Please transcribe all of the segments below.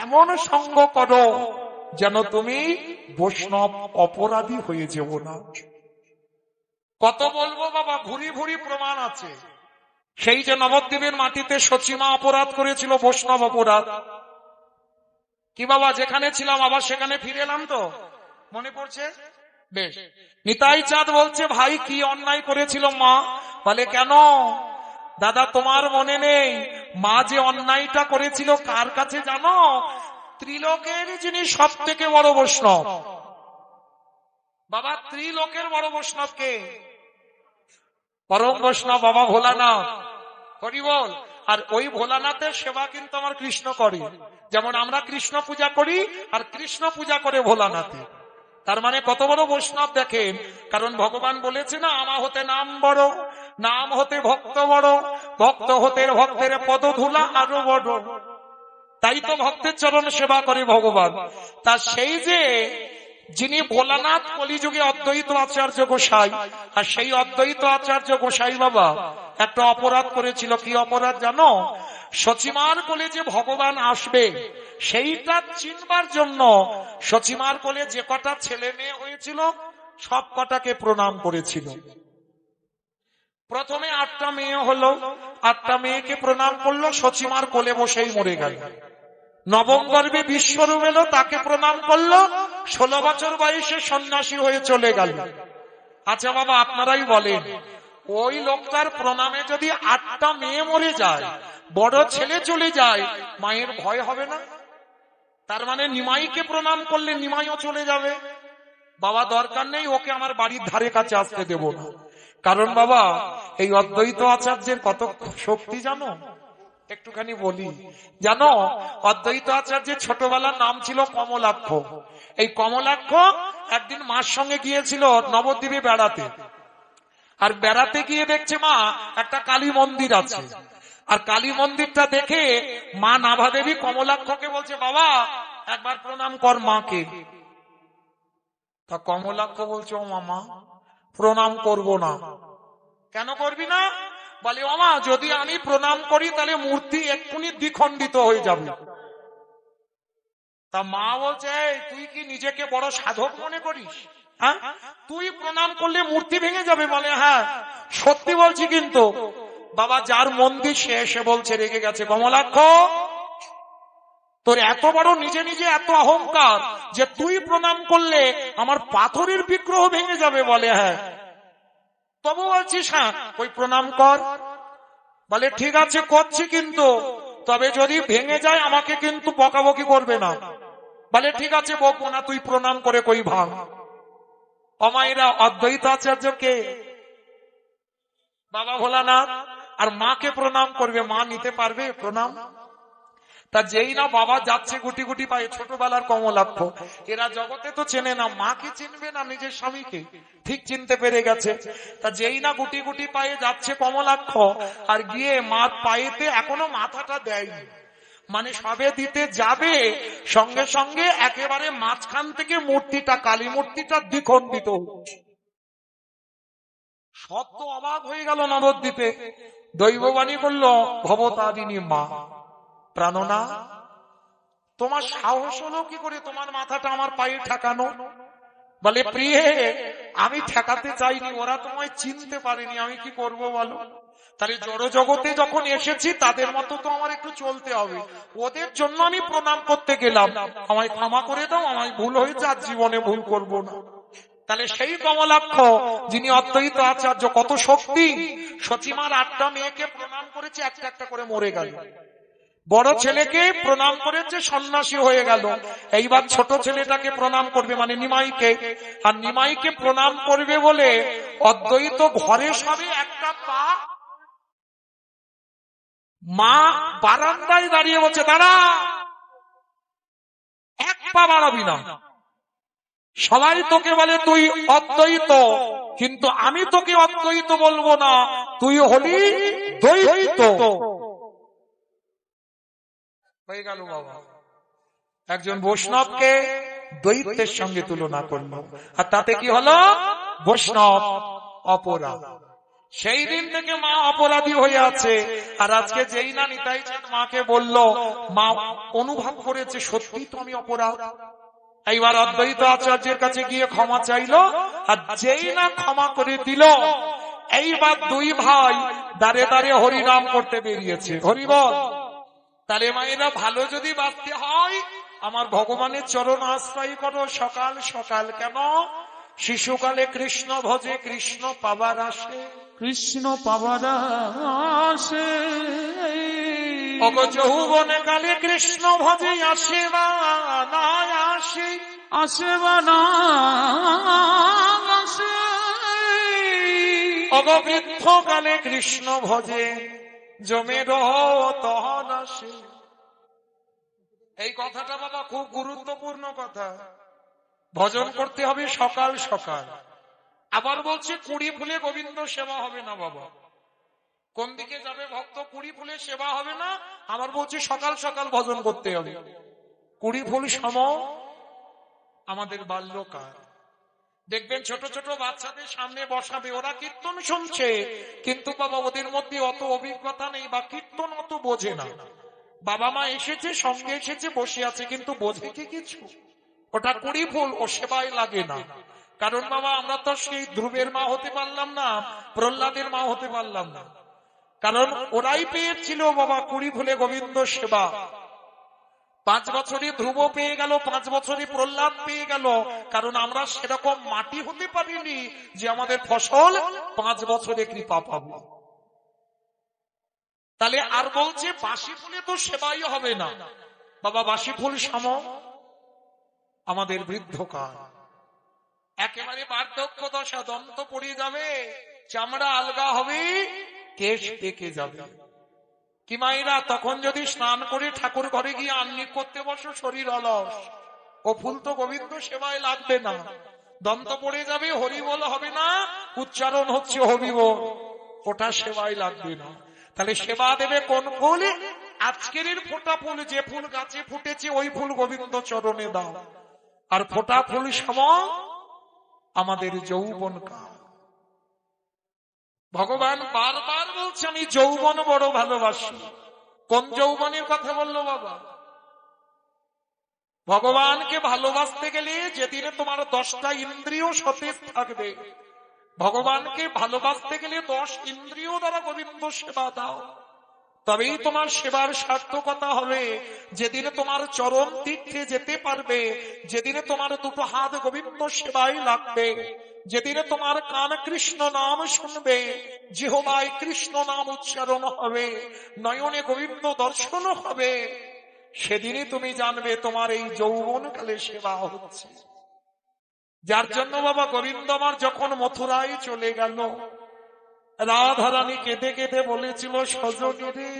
এমন সঙ্গ করো যেন তুমি বৈষ্ণব অপরাধী হয়ে যেও না। কত বলবো বাবা, ভুরি ভুরি প্রমাণ আছে। সেই যে নবদ্বীপের মাটিতে সচিমা অপরাধ করেছিল, বৈষ্ণব অপরাধ, কি বাবা যেখানে ছিলাম আবার সেখানে ফিরে এলাম, তো মনে পড়ছে? বেশ। নিতাই চাঁদ বলছে, ভাই কি অন্যায় করেছিল মা? বলে কেন দাদা তোমার মনে নেই? মা যে অন্যায়টা করেছিল কার কাছে জানো? ত্রিলোকের যিনি সব থেকে বড় বৈষ্ণব। বাবা ত্রিলোকের বড় বৈষ্ণব কে? পরম বৈষ্ণব বাবা ভোলানাথ। হরি বল। আর ওই ভোলানাথের সেবা কিন্তু আমার কৃষ্ণ করে, যেমন আমরা কৃষ্ণ পূজা করি আর কৃষ্ণ পূজা করে ভোলানাথে। তার মানে কত বড় বৈষ্ণব দেখেন। কারণ ভগবান বলেছে না, আমা হতে নাম বড়, নাম হতে ভক্ত বড়, ভক্ত হতে ভক্তের পদধূলা আরো বড়। তাই তো ভক্তের চরণ সেবা করে ভগবান। তা সেই যে যিনি ভোলানাথ কলিযুগে অদ্বৈত আচার্য গোসাই, আর সেই অদ্বৈত আচার্য গোসাই বাবা একটা অপরাধ করেছিল। কি অপরাধ জানো? সচিমার কোলে যে ভগবান আসবে সেইটা চিনবার জন্য সচিমার কোলে যে কটা ছেলে মেয়ে হয়েছিল সব কটাকে প্রণাম করেছিল। প্রথমে 8টা মেয়ে হলো, 8টা মেয়েকে প্রণাম করলো, সচিমার কোলে বসেই মরে গেল। নবম গর্ভে বিশ্বরূপ এলো, তাকে প্রণাম করলো, 16 বছর বয়সে সন্ন্যাসী হয়ে চলে গেল। আচ্ছা বাবা আপনারাই বলেন, ওই লোকটার প্রণামে যদি 8টা মেয়ে মরে যায়, বড় ছেলে চলে যায়, মায়ের ভয় হবে না? তার মানে নিমাইকে প্রণাম করলে নিমাইও চলে যাবে। বাবা দরকার নেই, ওকে আমার বাড়ির ধারে কাছে আসতে দেব না। কারণ বাবা এই অদ্বৈত আচার্যের কত শক্তি জানো? একটুখানি বলি। জানো অদ্বৈত আচার্যের ছোটবেলার নাম ছিল কমলাক্ষ। এই কমলাক্ষ একদিন মার সঙ্গে গিয়েছিল নবদ্বীপে বেড়াতে। আর বেড়াতে গিয়ে দেখছে মা একটা কালী মন্দির আছে। আর কালী মন্দিরটা দেখে মা নাভা দেবী কমলাক্ষকে বলছে, বাবা একবার প্রণাম কর মাকে। তা কমলাক্ষ বলছে, ও মামা প্রণাম করব না। কেন করবি না? বলে ও মা যদি আমি প্রণাম করি তাহলে মূর্তি এক্ষুনি দ্বিখণ্ডিত হয়ে যাবে। তা মা বলছে, তুই কি নিজেকে বড় সাধক মনে করিস? হ্যাঁ, তুই প্রণাম করলে মূর্তি ভেঙে যাবে? বলে হ্যাঁ সত্যি বলছি। কিন্তু বাবা যার মন্দির সে এসে বলছে, রেগে গেছে, কমলাক্ষ তোর এত বড় নিজে নিজে এত অহংকার যে তুই প্রণাম করলে আমার পাথরের বিগ্রহ ভেঙে যাবে? বলে হ্যাঁ। তবু বলছিস হ্যাঁ, ওই প্রণাম কর। বলে ঠিক আছে করছি, কিন্তু তবে যদি ভেঙে যায় আমাকে কিন্তু বকাবকি করবে না। বলে ঠিক আছে বকবো না, তুই প্রণাম করে কই ভাঙ। অমায়েরা অদ্বৈত আচার্যকে বাবা ভোলানাথ আর মাকে প্রণাম করবে, মা নিতে পারবে প্রণাম? তা যেই না বাবা যাচ্ছে গুটি গুটি পায়ে, ছোটবেলার কমলাক্ষ, এরা জগতে তো চেনে না, মাকে চিনবে না নিজের স্বামীকে? ঠিক চিনতে পেরে গেছে। তা যেই না গুটি গুটি পায়ে যাচ্ছে কমলাক্ষ, আর গিয়ে মার পায়েতে এখনো মাথাটা দেয়নি, মানে সবে দিতে যাবে, সঙ্গে সঙ্গে একেবারে মাঝখান থেকে মূর্তিটা, কালী মূর্তিটা দ্বিখণ্ডিত। সত্য অবাক হয়ে গেল নবদ্বীপে। দৈববাণী করলো, ভবতারিণী মা প্রাণনা, তোমার সাহস হলো কি করে তোমার মাথাটা আমার পায়ে ঠেকানো? বলে প্রিয়ে আমি ঠেকাতে চাইনি, ওরা তোমায় চিনতে পারেনি, আমি কি করব বলো? তাহলে জড় জগতে যখন এসেছি তাদের মতো তো আমার একটু চলতে হবে, ওদের জন্য আমি প্রণাম করতে গেলাম, আমায় ক্ষমা করে দাও, আমায় ভুল হয়েছে, আর জীবনে ভুল করব না। তাহলে সেই কমলাক্ষ যিনি অদ্বৈত আচার্য, কত শক্তি! সচিমার 8টা মেয়েকে প্রণাম করেছে, একটা একটা করে মরে গেল। বড় ছেলেকে প্রণাম করেছে, সন্ন্যাসী হয়ে গেল। এইবার ছোট ছেলেটাকে প্রণাম করবে, মানে নিমাইকে। আর নিমাইকে প্রণাম করবে বলে অদ্বৈত ঘরে সবে একটা পা, মা বারান্দায় দাঁড়িয়ে বলছে, দাঁড়া, এক পা বাড়াবি না। সবাই তোকে বলে তুই অদ্বৈত, কিন্তু আমি তোকে অদ্বৈত বলবো না, তুই হলি দ্বৈত। হয়ে গেল বাবা। একজন বৈষ্ণবকে দ্বৈতের সঙ্গে তুলনা করলো, আর তাতে কি হলো? বৈষ্ণব অপরাধ। সেই দিন থেকে মা অপরাধী হয়ে আছে। আর আজকে যেই না নিতাই চাঁদ মাকে বলল, মা অনুভব করেছে সত্যি তো আমি অপরাধ। এইবার অদ্বৈত আচার্যের কাছে গিয়ে ক্ষমা চাইলো, আর যেই না ক্ষমা করে দিল, এইবার দুই ভাই দাঁড়ে দাঁড়িয়ে হরিনাম করতে বেরিয়েছে। হরিবল। তাহলে মায়েরা ভালো যদি বাঁচতে হয়, আমার ভগবানের চরণ আশ্রয় করো সকাল সকাল। কেন? শিশুকালে কৃষ্ণ ভজে কৃষ্ণ পাবার আসে, কৃষ্ণ পাবার আসে। যৌবনে কালে কৃষ্ণ ভজে আসে বা না আসে, আসে বা না আসে। বৃদ্ধ কালে কৃষ্ণ ভজে জমে রহ তহন আসে। এই কথাটা বাবা খুব গুরুত্বপূর্ণ কথা। ভজন করতে হবে সকাল সকাল। আবার বলছে কুড়ি ফুলে গোবিন্দ সেবা হবে না বাবা। কোন দিকে যাবে ভক্ত? কুড়ি ফুলে সেবা হবে না। আমার বলছে সকাল সকাল ভজন করতে হবে। কুড়ি ফুল সম আমাদের বাল্যকাল। দেখবেন ছোট ছোট বাচ্চাদের সামনে বসাবে, ওরা কীর্তন শুনছে, কিন্তু বাবা ওদের মধ্যে অত অভিজ্ঞতা নেই বা কীর্তন অত বোঝে না। বাবা মা এসেছে, সঙ্গে এসেছে, বসে আছে, কিন্তু বোঝে কি কিছু? ওটা কুড়ি ফুল, ও সেবায় লাগে না। কারণ বাবা আমরা তো সেই ধ্রুবের মা হতে পারলাম না, প্রহ্লাদের মা হতে পারলাম না। কারণ ওরাই পেয়েছিল বাবা কুড়ি ফুলে গোবিন্দ সেবা। 5 বছরে ধ্রুব পেয়ে গেল, 5 বছরে প্রহ্লাদ পেয়ে গেল। কারণ আমরা সেরকম মাটি হতে পারিনি যে আমাদের ফসল 5 বছরে কৃপা পাবো। তাহলে আর বলছে বাসি ফুলে তো সেবাই হবে না বাবা। বাসি ফুল সম আমাদের বৃদ্ধকাল। একেবারে বার্ধক্য দশা, দন্ত পড়ে যাবে, চামড়া আলগা হবে, কেশ পেকে যাবে। কি মায়েরা, তখন যদি স্নান করে ঠাকুর ঘরে গিয়ে আহ্নিক করতে বসো, শরীর অলস, ও ফুল তো গোবিন্দ সেবায় লাগবে না। দন্ত পড়ে যাবে, হরিবল হবে না, উচ্চারণ হচ্ছে হরিবল, ওটা সেবায় লাগবে না। তাহলে সেবা দেবে কোন ফুল? আজকের ফোটা ফুল, যে ফুল গাছে ফুটেছে ওই ফুল গোবিন্দ চরণে দাও। আর ফোটা ফুল সম আমাদের যৌবন কাল। ভগবান বারবার বলছে আমি যৌবন বড় ভালোবাসি। কোন যৌবনের কথা বললো বাবা? ভগবানকে ভালোবাসতে গেলে যেদিনে তোমার 10টা ইন্দ্রিয় সতেজ থাকবে, ভগবানকে ভালোবাসতে গেলে 10 ইন্দ্রিয় দ্বারা গোবিন্দ সেবা দাও, তবেই তোমার সেবার সার্থকতা হবে। যেদিনে তোমার চরণ তীর্থে যেতে পারবে, যেদিনে তোমার দুটো হাত গোবিন্দ সেবায় লাগবে, যেদিনে তোমার কান কৃষ্ণ নাম শুনবে, জিহ্বায় কৃষ্ণ নাম উচ্চারণ হবে, নয়নে গোবিন্দ দর্শন হবে, সেদিনই তুমি জানবে তোমার এই যৌবনকালে সেবা হচ্ছে। যার জন্য বাবা গোবিন্দ আমার যখন মথুরায় চলে গেল, রাধারানী কেঁদে কেঁদে বলেছিল, সজনী রে,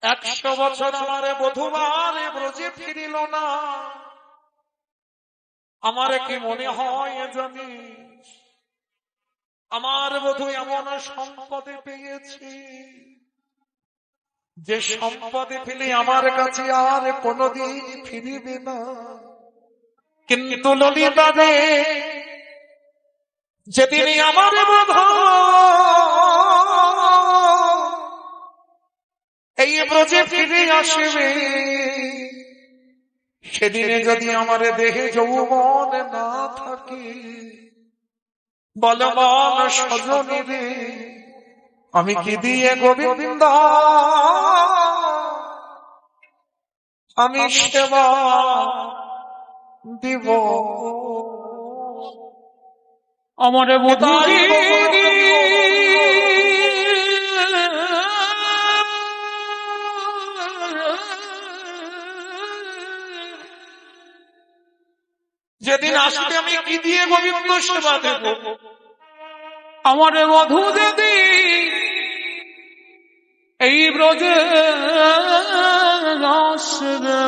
100 বছর আমারে বধূবারে ব্রজে ফিরিল না, আমারে কি মনে হয় জানিস? আমার বধূ এমন সম্পদে পেয়েছি যে সম্পদে পেলে আমার কাছে আর কোনদিন ফিরিবে না। কিন্তু ললিতা রে, যেদিন আমার বধূ এই ব্রজে ফিরে আসবে, সেদিনে যদি আমার দেহে যৌবন না থাকে, বল মন সজনী রে, আমি কি দিয়ে গোবিন্দ আমি সেবা দিব? আমার বোধাই যেদিন আসবে আমি কি দিয়ে গোবিন্দ সেবা দেব? আমার বধূ যদি এই ব্রজে আসবে,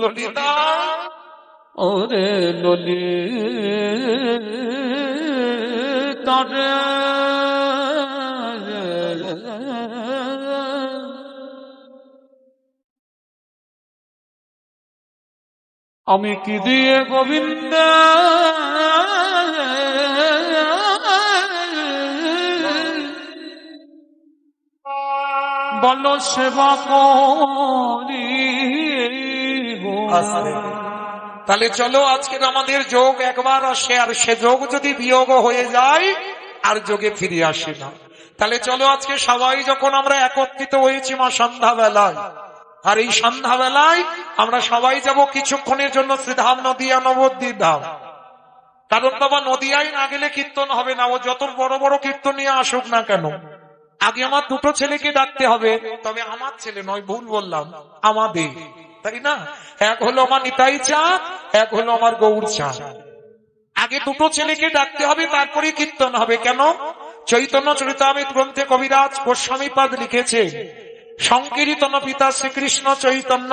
ললিতা ওরে ললিতা রে, আমি কি দিয়ে গোবিন্দ বল সেবা করি গো। তাহলে চলো আজকের আমাদের যোগ একবার আসে, আর সে যোগ যদি বিয়োগ হয়ে যায় আর যোগে ফিরে আসে না। তাহলে চলো আজকে সবাই যখন আমরা একত্রিত হয়েছি মা সন্ধ্যাবেলায়, আর এই সন্ধ্যাবেলায় আমরা সবাই যাব কিছুক্ষণের জন্য শ্রীধাম নদিয়া নবদ্বীপ ধাম। কারণ বাবা নদিয়ায় না গেলে কীর্তন হবে না, ও যত বড় বড় কীর্তন নিয়ে আসুক না কেন। আগে আমার দুটো ছেলেকে ডাকতে হবে, তবে আমার ছেলে নয়, ভুল বললাম, আমাদের, তাই না? এক হলো আমার নিতাই চাঁদ, এক হলো আমার গৌর চাঁদ। আগে দুটো ছেলেকে ডাকতে হবে, তারপরে কীর্তন হবে। কেন? চৈতন্য চরিতামৃত গ্রন্থে কবিরাজ গোস্বামীপাদ লিখেছে, সংকীর্তন পিতা শ্রীকৃষ্ণ চৈতন্য,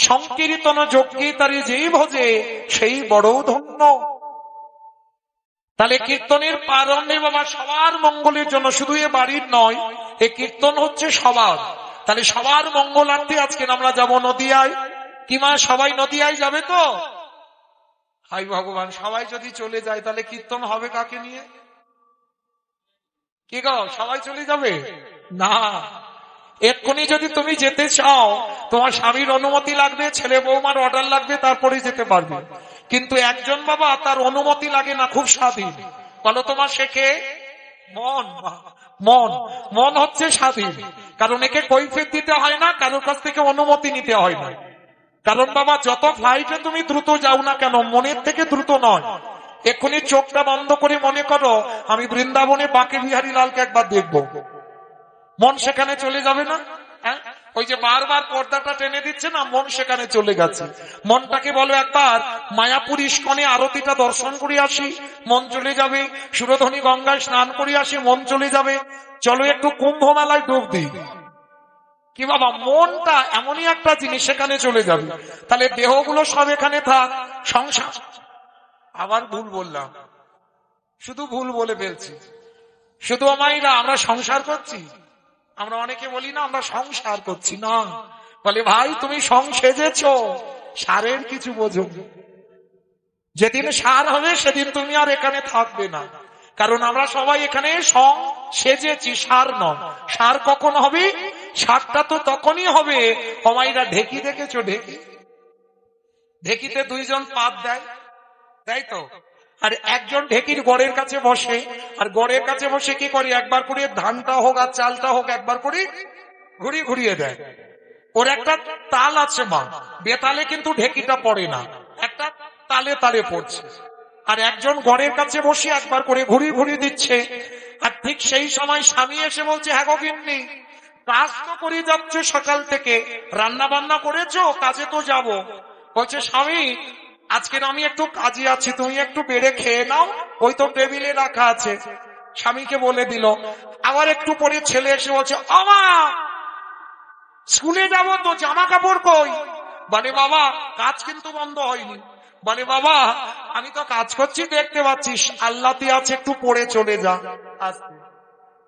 সংকীর্তন যজ্ঞে তারে যেই ভজে সেই বড় ধন্য। তাহলে কীর্তনের প্রারম্ভে বাবা সবার মঙ্গলের জন্য, শুধু এ বাড়ির নয়, এই কীর্তন হচ্ছে সবার। তাহলে সবার মঙ্গলার্থে আজকে আমরা যাব নদিয়ায়। কি মা সবাই নদিয়ায় যাবে তো? হাই ভগবান, সবাই যদি চলে যায় তাহলে কীর্তন হবে কাকে নিয়ে? কি গো, সবাই চলে যাবে না? এক্ষুনি যদি তুমি যেতে চাও, তোমার স্বামীর অনুমতি লাগবে, ছেলে বৌমার অর্ডার লাগবে, তারপরে যেতে পারবে। কিন্তু একজন বাবা, তার অনুমতি লাগে না, খুব স্বাধীন। বলো তোমার শেখে মন, মন মন হচ্ছে স্বাধীন। কারণ একে কৈফিয়ত দিতে হয় না, কারোর কাছ থেকে অনুমতি নিতে হয় না। কারণ বাবা যত ফ্লাইটে তুমি দ্রুত যাও না কেন, মনের থেকে দ্রুত নয়। এক্ষুনি চোখটা বন্ধ করে মনে করো আমি বৃন্দাবনে বাঁকে বিহারী লালকে একবার দেখবো, মন সেখানে চলে যাবে না? হ্যাঁ, ওই যে বারবার পর্দাটা টেনে দিচ্ছে না, মন সেখানে চলে গেছে। মনটাকে বলো একবার মায়াপুর ইস্কনে আরতিটা দর্শন করে আসি, মন চলে যাবে। সুরধনী গঙ্গায় স্নান করে আসি, মন চলে যাবে। চলো একটু কুম্ভ মেলায় ডুব দিই। কি বাবা, মনটা এমনই একটা জিনিস, সেখানে চলে যাবে। তাহলে দেহগুলো সব এখানে থাক, সংসার। আবার ভুল বললাম, শুধু ভুল বলে ফেলছি। শুধু আমাইরা আমরা সংসার করছি, আমরা অনেকে বলি না আমরা সংসার করছি না। বলে ভাই তুমি সেজেছ, সারের কিছু বোঝো। যেদিন সার হবে সেদিন তুমি আর এখানে থাকবে না। কারণ আমরা সবাই এখানে সেজেছি, সার নয়। সার কখন হবে? সারটা তো তখনই হবে, আমাইরা ঢেকি দেখেছো? ঢেকিতে দুইজন পাত দেয়, তাই তো? আর একজন ঢেকির গড়ের কাছে বসে, আর গড়ের কাছে বসে কি করে, একবার করে ধানটা হোক আর চালটা হোক একবার করে ঘুরিয়ে দেয়। ওর একটা তাল আছে মা, বেতালে কিন্তু ঢেকিটা পড়ে না, একটা তালে তালে পড়ছে। আর একজন গড়ের কাছে বসে একবার করে ঘুরিয়ে দিচ্ছে। আর ঠিক সেই সময় স্বামী এসে বলছে, হ্যাঁ গো গিন্নি, কাজ তো করে যাচ্ছ সকাল থেকে, রান্না বান্না করেছো? কাজে তো যাব। বলছে স্বামী আজকের আমি একটু কাজে আছি, তুমি একটু বেড়ে খেয়ে নাও, ওই তো টেবিলে রাখা আছে। স্বামীকে বলে দিল। আবার একটু পরে ছেলে এসে বলছে, আমা স্কুলে যাব তো, জামা কাপড় কই? বলে বাবা কাজ কিন্তু বন্ধ হয়নি। বলে বাবা আমি তো কাজ করছি, দেখতে পাচ্ছিস, আল্লাহতে আছে, একটু পড়ে চলে যা।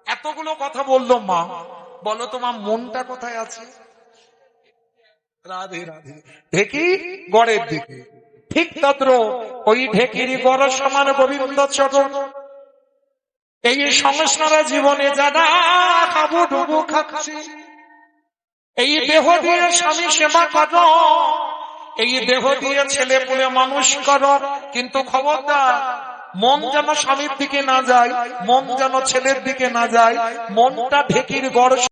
এতগুলো কথা বললো মা। বলো তোমার মনটা কোথায় আছে? রাধে রাধে। ঢেকি গড়ের দিকে, ঠিক তদ্র ওই ঢেকির গড় সমান গোবিন্দ চরণ। এই সংসার জীবনে যারা খাবো ডুবো খাচ্ছি, এই দেহ দিয়ে স্বামী সেবা করো, এই দেহ দিয়ে ছেলে পুলে মানুষ করো, কিন্তু খবরদার মন যেন স্বামীর দিকে না যায়, মন যেন ছেলের দিকে না যায়। মনটা ঢেকির গড়